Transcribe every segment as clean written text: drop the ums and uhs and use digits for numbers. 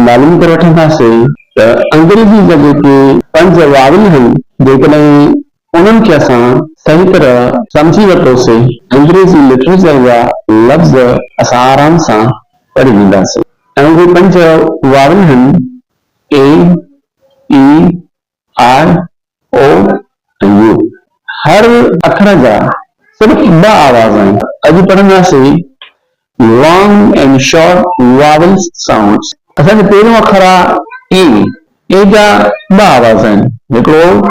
मालूम करे वठंदासीं त अंग्रेज़ी जा जेके 5 वावल आहिनि जेकॾहिं उन्हनि खे असां सही तरह सम्झी वरितोसीं अंग्रेज़ी लिटरेचर जा लफ़्ज़ असां आराम सां पढ़ी वेंदासीं ऐं उहे 5 वावल आहिनि ए ई आई ओ ऐं यू। हर अखर जा सिर्फ़ 2 आवाज़ आहिनि। अॼु पढ़ंदासीं long and short vowels sounds. असांजो पहिरियों अखर आहे ए जा 2 आवाज़ आहिनि, हिकिड़ो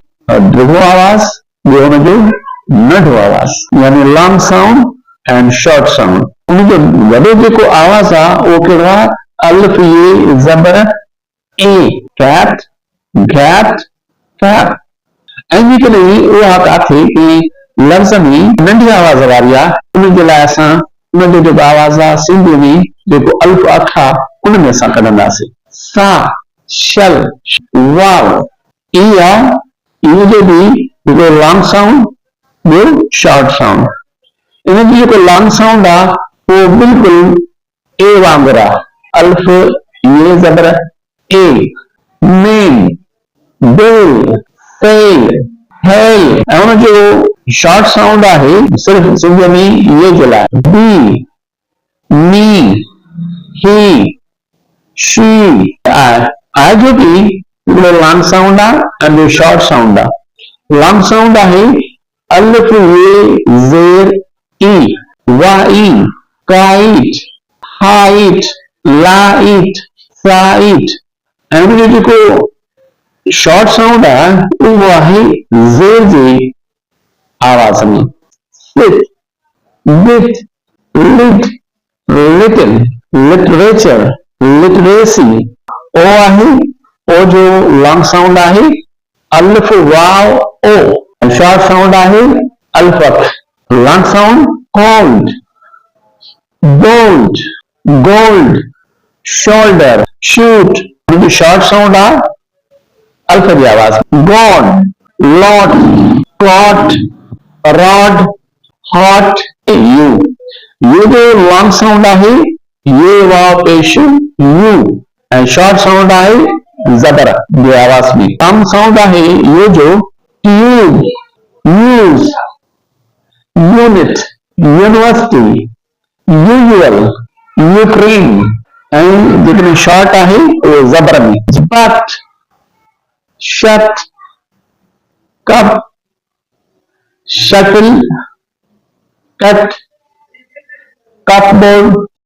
ड्रिघो आवाज़, ॿियो हुनजो नंढो आवाज़, यानी long sound and short sound. उनजो वॾो जेको आवाज़ आहे उहो कहिड़ो आहे? अलिफ ये ज़बर ए, कैट गैट कैट। ऐं जेकॾहिं उहा किथे लफ़्ज़ में नंढी आवाज़ वारी आहे उनजे लाइ असां उनजो जेको आवाज़ आहे सिंधी में जेको अल्फ अख आहे उन में असां कढंदासीं सा शल वाव। ई आहे, ई जो बि हिकिड़ो लॉन्ग साउंड, ॿियो शॉर्ट साउंड। इनजो जेको लॉन्ग साउंड आहे उहो बिल्कुलु ए वांगुरु आहे। अल्फ ये ज़बर ए, मेन बिल सेल हेल। ऐं उनजो शॉर्ट साउंड आहे सिर्फ़ सिंधीअ में ये जे लाइ बी मी ही शी। आई जो बि हिकिड़ो लॉन्ग साउंड आहे ऐं ॿियो शॉर्ट साउंड आहे। लॉन्ग साउंड आहे अलिफ ये ज़ेर ई, Y kite height light sight. ऐं उनजो जेको शॉर्ट साउंड आहे उहो आहे ज़ेर जे आवाज़ में slit bit lit little literature literacy. ओ आहे, ओ जो लॉन्ग साउंड आहे अलिफ वाव ओ, शॉर्ट साउंड आहे अल्फ अख। Long sound cold bold gold shoulder shoot. उनजो शॉर्ट साउंड आहे अल्फ जी आवाज़ god lot clot rod hot. U, U जो लॉन्ग साउंड आहे ये वाव पेश यू ऐं शॉर्ट साउंड आहे ज़बर जी आवाज़ में। लॉन्ग साउंड आहे यू जो tube use unit university usual Ukraine. ऐं जेकॾहिं शॉर्ट आहे उहो ज़बर में but shut cup shuttle cut cupboard